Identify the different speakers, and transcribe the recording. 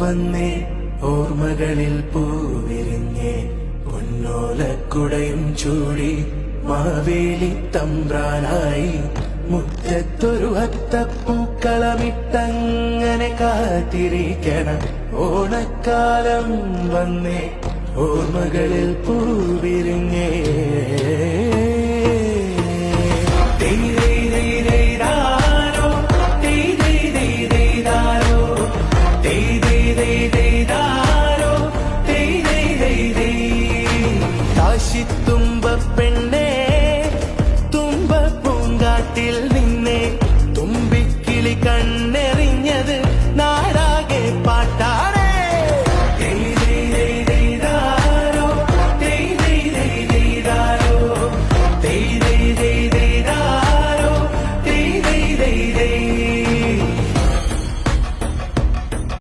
Speaker 1: വന്നേ ഓർമ്മകളിൽ പൂവിരിഞ്ഞേ പൊന്നോലക്കുടയും ചൂടി മാവേലി തമ്പ്രാനായി മുറ്റത്തൊരു അത്തപ്പൂക്കളമിട്ടങ്ങനെ കാത്തിരിക്കണം ഓണക്കാലം വന്നേ ഓർമ്മകളിൽ പൂവിരിഞ്ഞേ